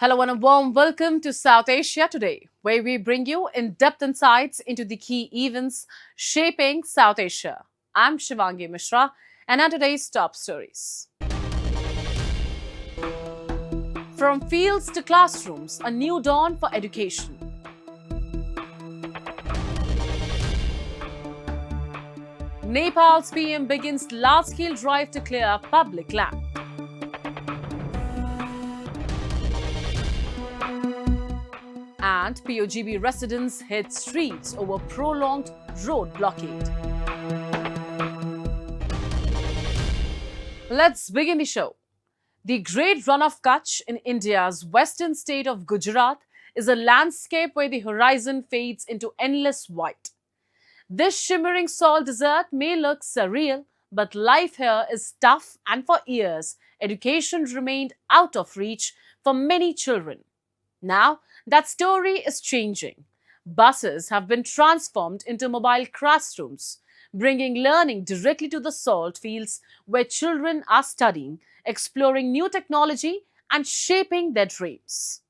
Hello and a warm welcome to South Asia Today, where we bring you in-depth insights into the key events shaping South Asia. I'm Shivangi Mishra, and are today's top stories. From fields to classrooms, a new dawn for education. Nepal's PM begins large-scale drive to clear public land. And POGB residents hit streets over prolonged road blockade. Let's begin the show. The Great Run of Kutch in India's western state of Gujarat is a landscape where the horizon fades into endless white. This shimmering salt desert may look surreal, but life here is tough, and for years, education remained out of reach for many children. Now, that story is changing. Buses have been transformed into mobile classrooms, bringing learning directly to the salt fields where children are studying, exploring new technology, and shaping their dreams.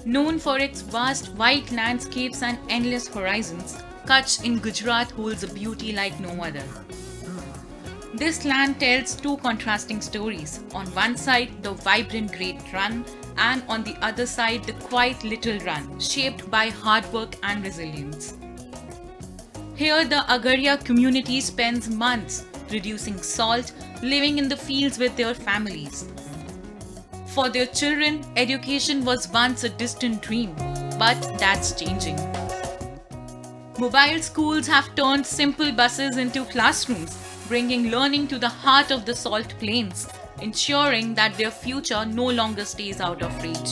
Known for its vast white landscapes and endless horizons, Kutch in Gujarat holds a beauty like no other. This land tells two contrasting stories. On one side, the vibrant Great Run, and on the other side, the quiet Little Run, shaped by hard work and resilience. Here, the Agaria community spends months reducing salt, living in the fields with their families. For their children, education was once a distant dream, but that's changing. Mobile schools have turned simple buses into classrooms, bringing learning to the heart of the salt plains, ensuring that their future no longer stays out of reach.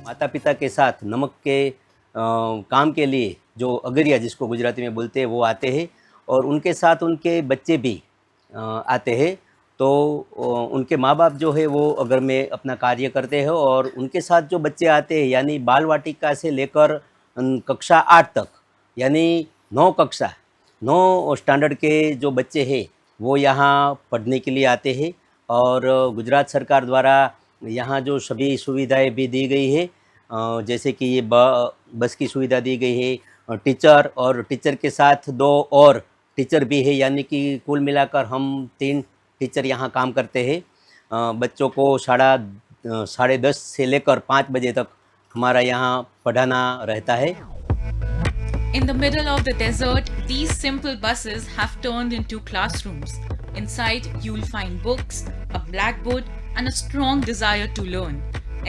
माता पिता के साथ नमक के काम के लिए जो अगरिया जिसको गुजराती में बोलते हैं वो आते हैं और उनके साथ उनके बच्चे भी आते हैं। तो उनके माँ बाप जो है वो अगर में अपना कार्य करते हैं और उनके साथ जो बच्चे आते हैं यानी बाल वाटिका से लेकर कक्षा 8 तक यानी 9 स्टैंडर्ड के जो बच्चे हैं वो यहाँ पढ़ने के लिए आते हैं और गुजरात सरकार द्वारा यहाँ जो सभी सुविधाएं भी दी गई है, जैसे कि ये बस की सुविधा दी गई है, टीचर और टीचर के साथ 2 और टीचर भी है, यानी कि कुल मिलाकर हम 3 टीचर यहाँ काम करते हैं। बच्चों को 10:30 से लेकर 5 बजे तक हमारा यहाँ पढ़ाना रहता है। In the middle of the desert, these simple buses have turned into classrooms. Inside, you'll find books, a blackboard, and a strong desire to learn.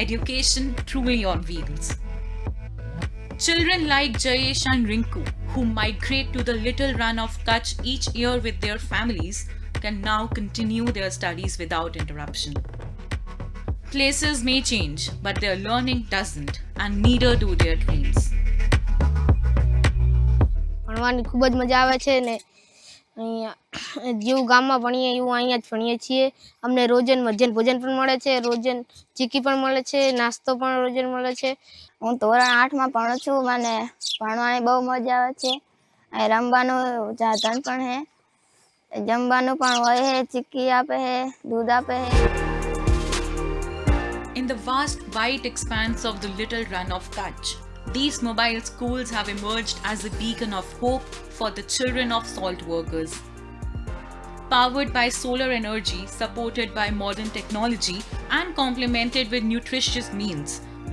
Education truly on wheels. Children like Jayesh and Rinku, who migrate to the Little Run of Kutch each year with their families, can now continue their studies without interruption. Places may change, but their learning doesn't, and neither do their dreams. ભણવાની ખૂબ જ મજા આવે છે ને અહીંયા જેવું ગામમાં ભણીએ એવું અહીંયા જ ભણીએ છીએ। અમને રોજન મધ્યાહન ભોજન પણ મળે છે, રોજન ચીકી પણ મળે છે, નાસ્તો પણ રોજન મળે છે। હું ધોરણ 8માં ભણું છું, મને ભણવાની બહુ મજા આવે છે। અહીં રમવાનું સાધન પણ છે, જમવાનું પણ હોય છે, ચીકી આપે છે, દૂધ આપે છે। In the vast white expanse of the Little Run of Kutch, these mobile schools have emerged as a beacon of hope for the children of salt workers. Powered by solar energy, supported by modern technology, and complemented with nutritious meals,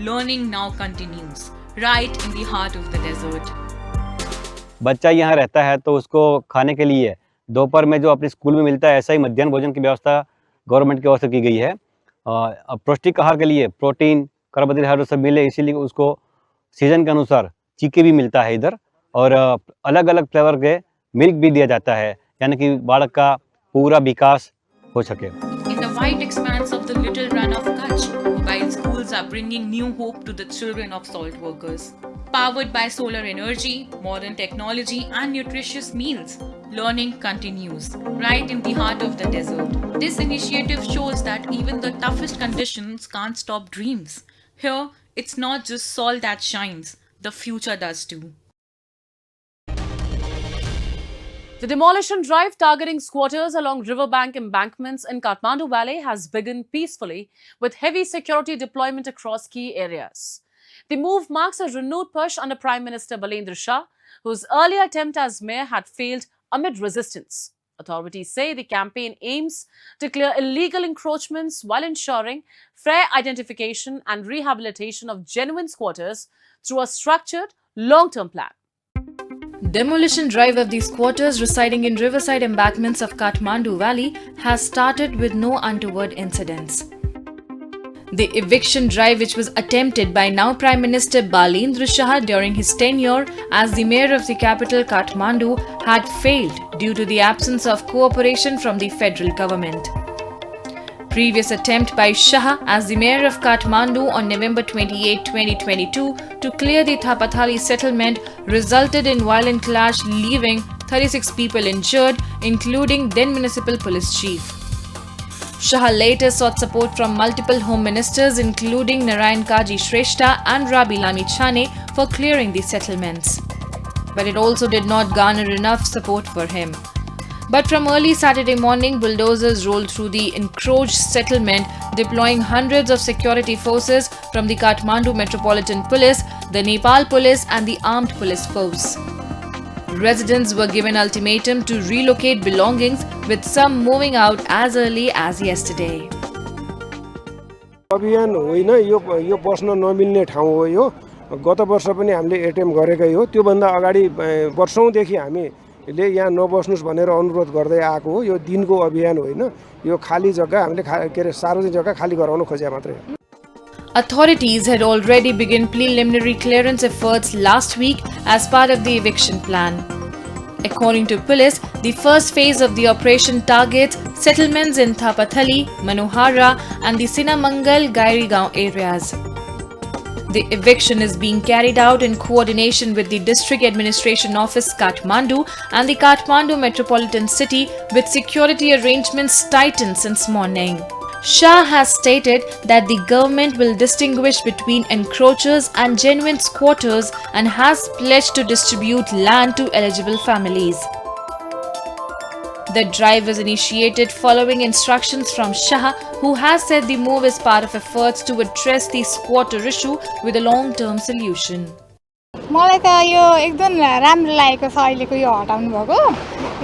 learning now continues, right in the heart of the desert. बच्चा यहाँ रहता है तो उसको खाने के लिए दोपहर में जो अपने स्कूल में मिलता है, ऐसा ही मध्याह्न भोजन की व्यवस्था गवर्नमेंट की ओर से की गई है। पौष्टिक आहार के लिए प्रोटीन, कार्बोहाइड्रेट सब मिले, इसीलिए उसको सीजन के अनुसार चीके भी मिलता है इधर, और अलग अलग फ्लेवर के मिल्क भी दिया जाता है, यानी कि बालक का पूरा विकास हो सके। In the wide expanse of the Little Run of Kutch, mobile schools are bringing new hope to the children of salt workers. Powered by solar energy, modern technology, and nutritious meals, learning continues, right in the heart of the desert. This initiative shows that even the toughest conditions can't stop dreams. Here, it's not just salt that shines, the future does too. The demolition drive targeting squatters along riverbank embankments in Kathmandu Valley has begun peacefully with heavy security deployment across key areas. The move marks a renewed push under Prime Minister Balendra Shah, whose earlier attempt as mayor had failed amid resistance. Authorities say the campaign aims to clear illegal encroachments while ensuring fair identification and rehabilitation of genuine squatters through a structured, long-term plan. Demolition drive of these squatters residing in riverside embankments of Kathmandu Valley has started with no untoward incidents. The eviction drive, which was attempted by now Prime Minister Balendra Shah during his tenure as the mayor of the capital Kathmandu, had failed due to the absence of cooperation from the federal government. Previous attempt by Shah as the mayor of Kathmandu on November 28, 2022 to clear the Thapathali settlement resulted in violent clash, leaving 36 people injured, including then municipal police chief. Shah later sought support from multiple home ministers including Narayan Kaji Shrestha and Rabi Lami Chane for clearing the settlements. But it also did not garner enough support for him. But from early Saturday morning, bulldozers rolled through the encroached settlement, deploying hundreds of security forces from the Kathmandu Metropolitan Police, the Nepal Police and the Armed Police Force. Residents were given ultimatum to relocate belongings, with some moving out as early as yesterday. अभियान होइन यो बस्न नमिल्ने ठाउँ हो यो गत वर्ष पनि हामीले एटेम्प गरेकै हो त्यो भन्दा अगाडि वर्षौंदेखि हामीले यहाँ नबस्नुस् भनेर अनुरोध गर्दै आएको हो यो दिनको अभियान होइन यो खाली जग्गा हामीले के रे सार्वजनिक जग्गा खाली गराउन खोजे मात्रै हो Authorities had already begun preliminary clearance efforts last week as part of the eviction plan. According to police, the first phase of the operation targets settlements in Thapathali, Manohara and the Sinamangal Gairigaon areas. The eviction is being carried out in coordination with the District Administration Office Kathmandu and the Kathmandu Metropolitan City, with security arrangements tightened since morning. Shah has stated that the government will distinguish between encroachers and genuine squatters and has pledged to distribute land to eligible families. The drive was initiated following instructions from Shah, who has said the move is part of efforts to address the squatter issue with a long-term solution. मलाई त यो एकदम राम्रो लागेको छ अहिलेको यो हटाउनु भएको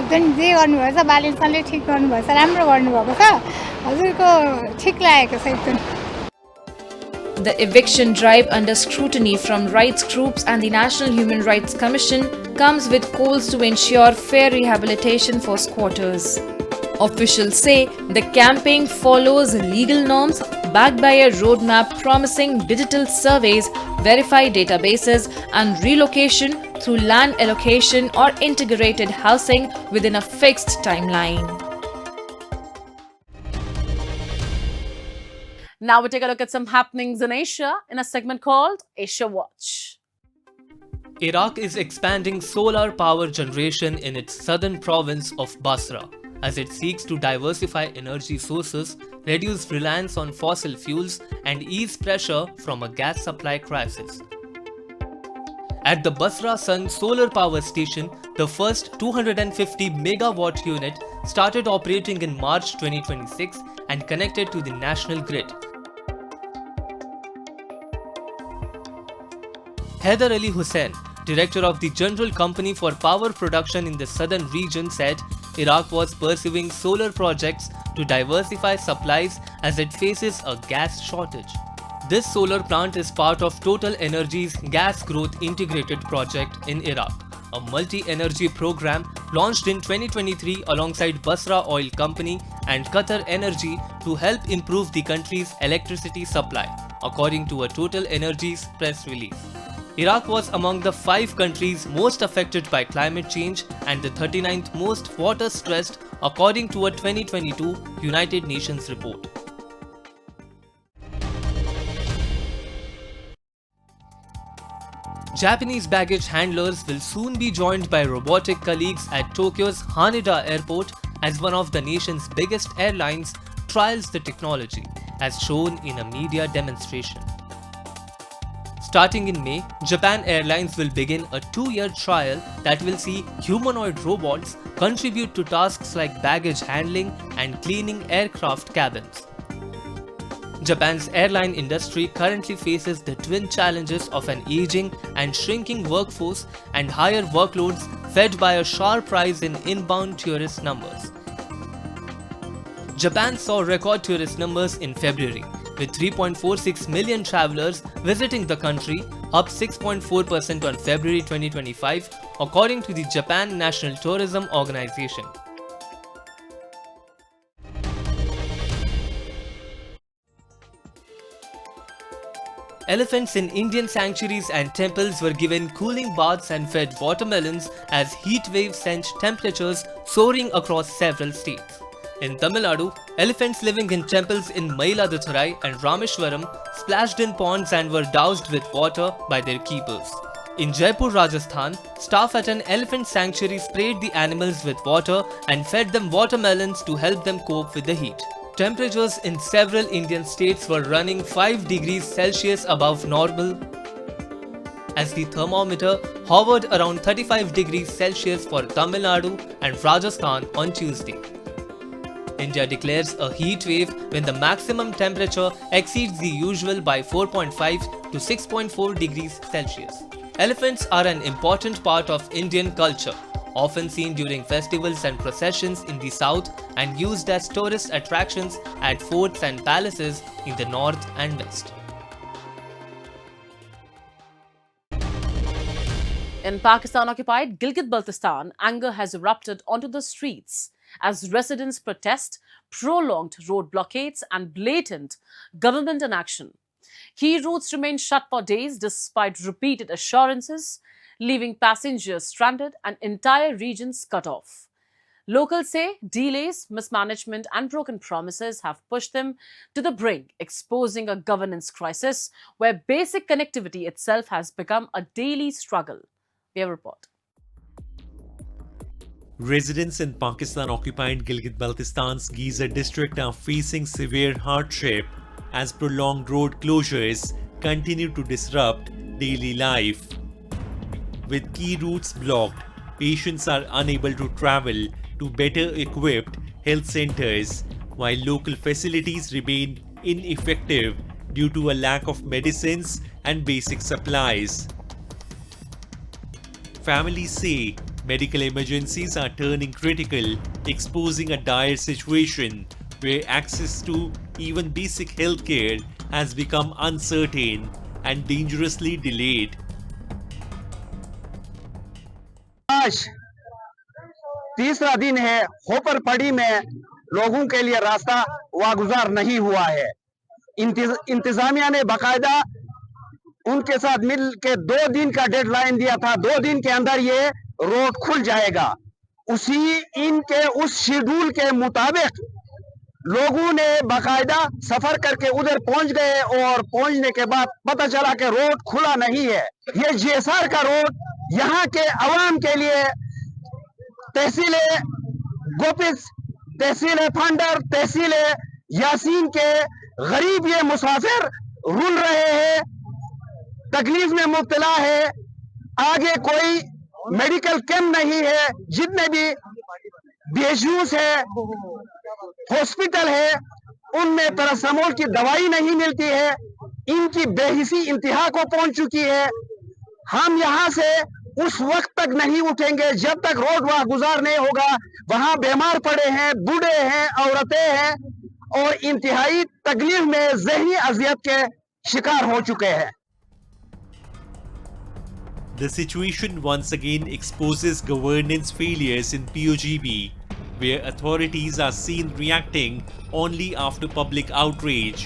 एकदम जे गर्नु भएछ बालेन्सले ठीक गर्नु भएछ राम्रो गर्नु भएको छ हजुरको ठीक लागेको छ एकदम The eviction drive, under scrutiny from rights groups and the National Human Rights Commission, comes with calls to ensure fair rehabilitation for squatters. Officials say the campaign follows legal norms backed by a roadmap promising digital surveys, verified databases and relocation through land allocation or integrated housing within a fixed timeline. Now we take a look at some happenings in Asia in a segment called Asia Watch. Iraq is expanding solar power generation in its southern province of Basra as it seeks to diversify energy sources, reduce reliance on fossil fuels, and ease pressure from a gas supply crisis. At the Basra Sun Solar Power Station, the first 250 megawatt unit started operating in March 2026 and connected to the national grid. Haider Ali Hussain, director of the General Company for Power Production in the southern region, said Iraq was pursuing solar projects to diversify supplies as it faces a gas shortage. This solar plant is part of Total Energy's Gas Growth Integrated Project in Iraq, a multi-energy program launched in 2023 alongside Basra Oil Company and Qatar Energy to help improve the country's electricity supply, according to a Total Energy's press release. Iraq was among the 5 countries most affected by climate change and the 39th most water stressed, according to a 2022 United Nations report. Japanese baggage handlers will soon be joined by robotic colleagues at Tokyo's Haneda Airport as one of the nation's biggest airlines trials the technology, as shown in a media demonstration. Starting in May, Japan Airlines will begin a 2-year trial that will see humanoid robots contribute to tasks like baggage handling and cleaning aircraft cabins. Japan's airline industry currently faces the twin challenges of an aging and shrinking workforce and higher workloads fed by a sharp rise in inbound tourist numbers. Japan saw record tourist numbers in February, with 3.46 million travelers visiting the country, up 6.4% on February 2025, according to the Japan National Tourism Organization. Elephants in Indian sanctuaries and temples were given cooling baths and fed watermelons as heat waves sent temperatures soaring across several states. In Tamil Nadu, elephants living in temples in Mayiladuthurai and Rameshwaram splashed in ponds and were doused with water by their keepers. In Jaipur, Rajasthan, staff at an elephant sanctuary sprayed the animals with water and fed them watermelons to help them cope with the heat. Temperatures in several Indian states were running 5 degrees Celsius above normal, as the thermometer hovered around 35 degrees Celsius for Tamil Nadu and Rajasthan on Tuesday. India declares a heat wave when the maximum temperature exceeds the usual by 4.5 to 6.4 degrees Celsius. Elephants are an important part of Indian culture, often seen during festivals and processions in the south and used as tourist attractions at forts and palaces in the north and west. In Pakistan-occupied Gilgit-Baltistan, anger has erupted onto the streets as residents protest prolonged road blockades and blatant government inaction. Key routes remain shut for days despite repeated assurances, leaving passengers stranded and entire regions cut off. Locals say delays, mismanagement and broken promises have pushed them to the brink, exposing a governance crisis where basic connectivity itself has become a daily struggle. We have a report. Residents in Pakistan-occupied Gilgit-Baltistan's Gezer district are facing severe hardship as prolonged road closures continue to disrupt daily life. With key routes blocked, patients are unable to travel to better equipped health centers, while local facilities remain ineffective due to a lack of medicines and basic supplies. Families say medical emergencies are turning critical, exposing a dire situation where access to even basic healthcare has become uncertain and dangerously delayed. आज तीसरा दिन है, hopper पड़ी में लोगों के लिए रास्ता वागुजार नहीं हुआ है। इंतजामिया ने बाकायदा उनके साथ मिल के 2 दिन का डेडलाइन दिया था, 2 दिन के अंदर ये रोड खुल जाएगा। इनके उस शेड्यूल के मुताबिक लोगों ने बाकायदा सफर करके उधर पहुंच गए और पहुंचने के बाद पता चला कि रोड खुला नहीं है। ये जेएसआर का रोड यहाँ के अवाम के लिए तहसील गोपिस, तहसील फंडर, तहसील यासीन के गरीब ये मुसाफिर रुल रहे हैं, तकलीफ में मुब्तला है। आगे कोई मेडिकल कैंप नहीं है, जितने भी बीएचयूज है, हॉस्पिटल है, उनमें पैरासिटामोल की दवाई नहीं मिलती है। इनकी बेहिसी इंतहा को पहुंच चुकी है। हम यहाँ से उस वक्त तक नहीं उठेंगे जब तक रोड गुजार नहीं होगा। वहां बीमार पड़े हैं, बूढ़े हैं, औरतें हैं और इंतहाई तकलीफ में ज़हनी अजियत के शिकार हो चुके हैं। The situation once again exposes governance failures in POGB, where authorities are seen reacting only after public outrage.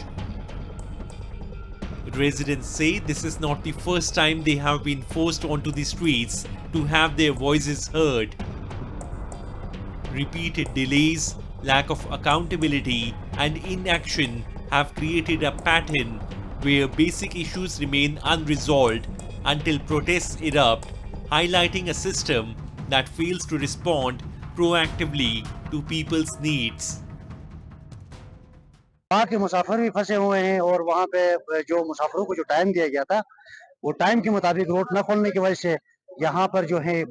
Residents say this is not the first time they have been forced onto the streets to have their voices heard. Repeated delays, lack of accountability, and inaction have created a pattern where basic issues remain unresolved until protests erupt, highlighting a system that fails to respond proactively to people's needs. वहाँ के मुसाफिर भी फंसे हुए हैं और वहाँ पे जो मुसाफिरों को जो टाइम दिया गया था वो टाइम के मुताबिक रोड न खोलने की वजह से यहाँ पर जो है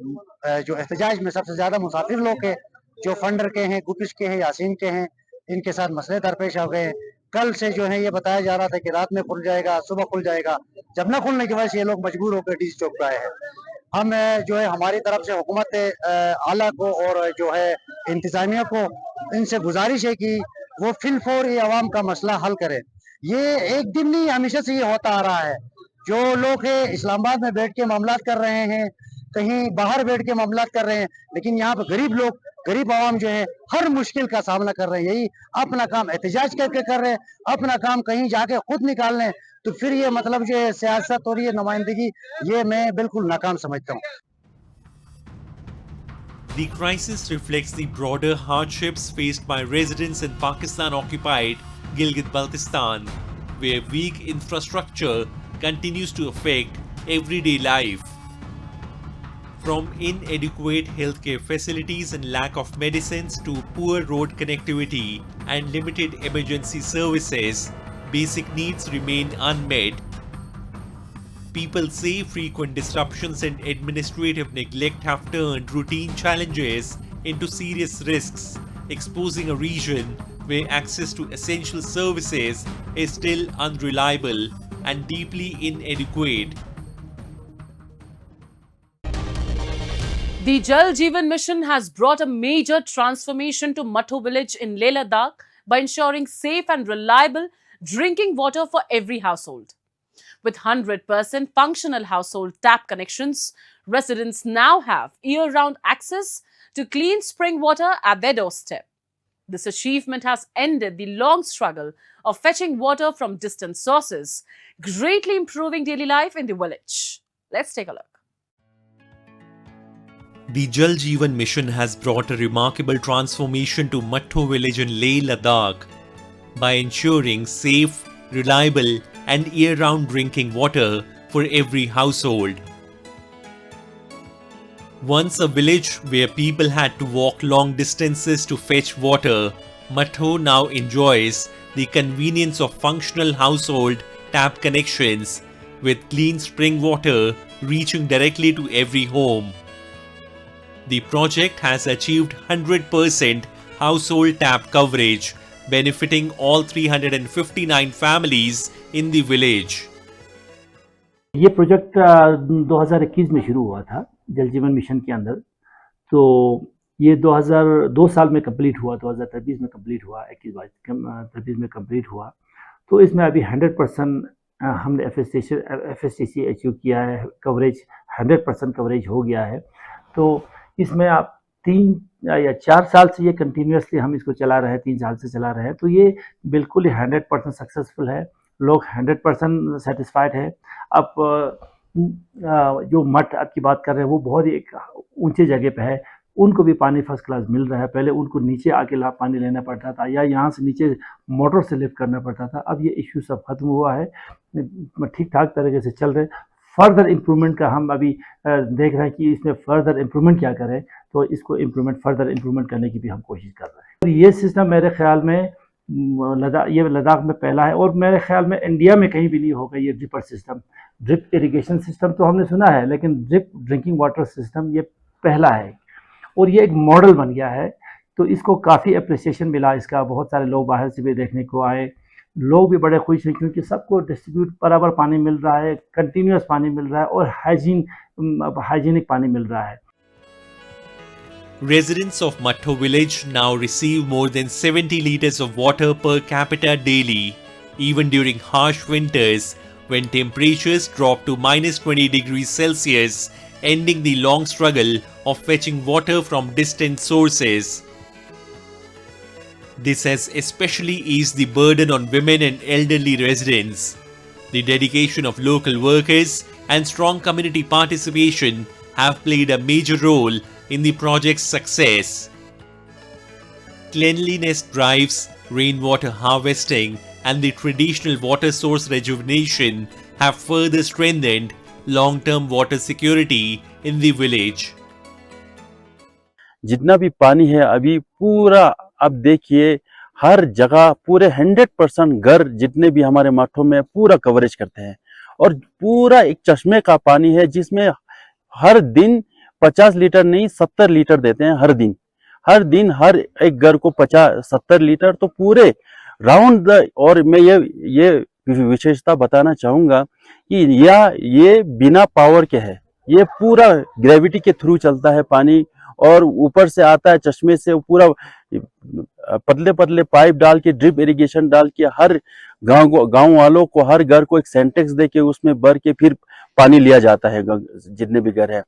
जो एहतजाज में सबसे ज्यादा मुसाफिर लोग हैं, जो फंडर के हैं, गुपिश के हैं, यासीन के हैं, इनके साथ मसले दरपेश हो गए। कल से जो है ये बताया जा रहा था कि रात में खुल जाएगा, सुबह खुल जाएगा। जब न खुलने की वजह से ये लोग मजबूर होकर डीसी चौक पे आए हैं। हम जो है हमारी तरफ से हुकूमत आला को और जो है इंतजामिया को इनसे गुजारिश है कि वो फिलफौर ये आवाम का मसला हल करें। ये एक दिन नहीं, हमेशा से ये होता आ रहा है। जो लोग है इस्लामाबाद में बैठ के मामलात कर रहे हैं, कहीं बाहर बैठ के मामलात कर रहे हैं, लेकिन यहाँ पर गरीब लोग, गरीब आवाम जो है हर मुश्किल का सामना कर रहे हैं। यही अपना काम एहतजाज करके कर रहे हैं, अपना काम कहीं जाके खुद निकाल लें, तो फिर ये मतलब जो है सियासत और ये नुमाइंदगी, ये मैं बिल्कुल नाकाम समझता हूँ। The crisis reflects the broader hardships faced by residents in Pakistan-occupied Gilgit-Baltistan, where weak infrastructure continues to affect everyday life. From inadequate healthcare facilities and lack of medicines to poor road connectivity and limited emergency services, basic needs remain unmet. People say frequent disruptions and administrative neglect have turned routine challenges into serious risks, exposing a region where access to essential services is still unreliable and deeply inadequate. The Jal Jeevan Mission has brought a major transformation to Matho village in Leh Ladakh by ensuring safe and reliable drinking water for every household. With 100% functional household tap connections, residents now have year-round access to clean spring water at their doorstep. This achievement has ended the long struggle of fetching water from distant sources, greatly improving daily life in the village. Let's take a look. The Jal Jeevan Mission has brought a remarkable transformation to Matho village in Leh Ladakh by ensuring safe, reliable and year-round drinking water for every household. Once a village where people had to walk long distances to fetch water, Matho now enjoys the convenience of functional household tap connections with clean spring water reaching directly to every home. The project has achieved 100% household tap coverage, benefiting all 359 families in the village. ये project 2021 में शुरू हुआ था जल जीवन mission के अंदर, तो ये 2002 साल में कंप्लीट हुआ, 2023 में कंप्लीट हुआ, 21-23 में कंप्लीट हुआ। तो इसमें अभी 100% हमने FSTC अचीव किया है, कवरेज 100% कवरेज हो गया है। तो इसमें आप 3 या 4 साल से ये कंटिन्यूसली हम इसको चला रहे हैं, 3 साल से चला रहे हैं, तो ये बिल्कुल ही 100% सक्सेसफुल है, लोग 100% सेटिस्फाइड है। अब जो मठ आपकी बात कर रहे हैं वो बहुत ही एक ऊंचे जगह पे है, उनको भी पानी फर्स्ट क्लास मिल रहा है। पहले उनको नीचे आके पानी लेना पड़ता था या यहाँ से नीचे मोटर से लिफ्ट करना पड़ता था, अब ये इश्यू सब खत्म हुआ है, ठीक ठाक तरीके से चल रहे। फर्दर इम्प्रूवमेंट का हम अभी देख रहे हैं कि इसमें फर्दर इम्प्रूवमेंट क्या करें, तो इसको फर्दर इम्प्रूवमेंट करने की भी हम कोशिश कर रहे हैं। और ये सिस्टम मेरे ख्याल में लद्दाख में पहला है और मेरे ख्याल में इंडिया में कहीं भी नहीं होगा ये dripper system. Drip irrigation system तो हमने सुना है, लेकिन ड्रिप ड्रिंकिंग वाटर सिस्टम ये पहला है और ये एक मॉडल बन गया है। तो इसको काफ़ी अप्रिसिएशन मिला इसका, बहुत सारे लोग बाहर से भी देखने को आए, लोग भी बड़े खुश हैं क्योंकि सबको डिस्ट्रीब्यूट बराबर पानी मिल रहा है, कंटिन्यूस पानी मिल रहा है और हाइजीनिक पानी मिल रहा है। Residents of Matho village now receive more than 70 liters of water per capita daily, even during harsh winters when temperatures drop to -20 degrees Celsius, ending the long struggle of fetching water from distant sources. This has especially eased the burden on women and elderly residents. The dedication of local workers and strong community participation have played a major role in the project's success. Cleanliness drives, rainwater harvesting, and the traditional water source rejuvenation have further strengthened long-term water security in the village. जितना भी पानी है अभी पूरा, अब देखिए हर जगह पूरे 100% घर जितने भी हमारे मठों में पूरा कवरेज करते हैं और पूरा एक चश्मे का पानी है जिसमें हर दिन 50 लीटर नहीं 70 लीटर देते हैं हर दिन हर एक घर को 50-70 लीटर, तो पूरे राउंड और मैं ये विशेषता बताना चाहूंगा कि ये बिना पावर के है, ये पूरा ग्रेविटी के थ्रू चलता है पानी और ऊपर से आता है चश्मे से, पूरा पतले पतले पाइप डाल के ड्रिप इरिगेशन डाल के हर गांव वालों को हर घर को एक सेंटेक्स दे के उसमें भर के फिर पानी लिया जाता है जितने भी घर है।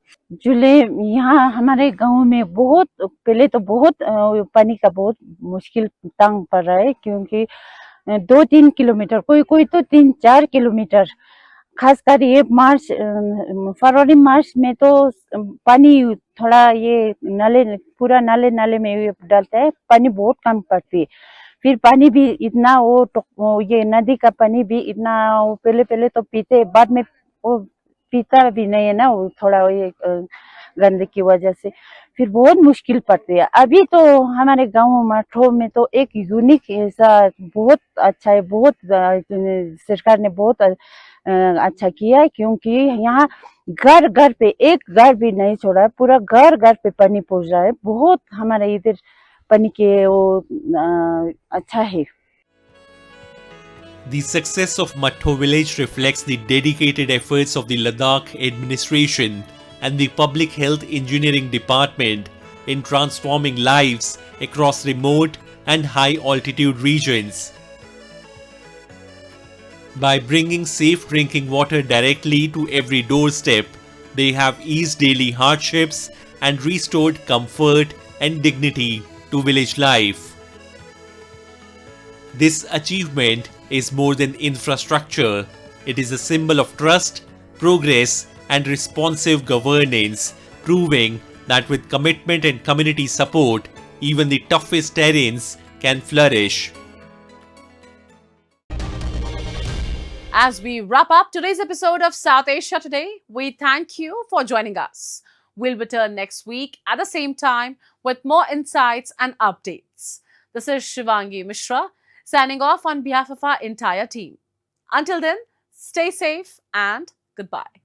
जुले यहाँ हमारे गांव में बहुत पहले तो बहुत पानी का बहुत मुश्किल तंग पड़ रहा है, क्योंकि 2-3 किलोमीटर कोई तो 3-4 किलोमीटर, खासकर ये फरवरी मार्च में तो पानी थोड़ा ये पूरा नाले में ये डालता है, पानी बहुत कम पड़ती है। फिर पानी भी इतना ये नदी का पानी भी इतना पहले तो पीते, बाद में वो पीता भी नहीं है ना, वो थोड़ा ये गंदगी की वजह से फिर बहुत मुश्किल पड़ती है। अभी तो हमारे गांव मठो में तो एक यूनिक ऐसा बहुत अच्छा है, बहुत सरकार ने बहुत अच्छा किया है, क्योंकि यहाँ घर घर पे एक घर भी नहीं छोड़ा है, पूरा घर घर पे पानी पहुंच रहा है। बहुत हमारे इधर पानी के वो अच्छा है। The success of Matho village reflects the dedicated efforts of the Ladakh administration and the Public Health Engineering Department in transforming lives across remote and high altitude regions. By bringing safe drinking water directly to every doorstep, they have eased daily hardships and restored comfort and dignity to village life. This achievement is more than infrastructure. It is a symbol of trust, progress, and responsive governance, proving that with commitment and community support, even the toughest terrains can flourish. As we wrap up today's episode of South Asia Today, we thank you for joining us. We'll return next week at the same time with more insights and updates. This is Shivangi Mishra signing off on behalf of our entire team. Until then, stay safe and goodbye.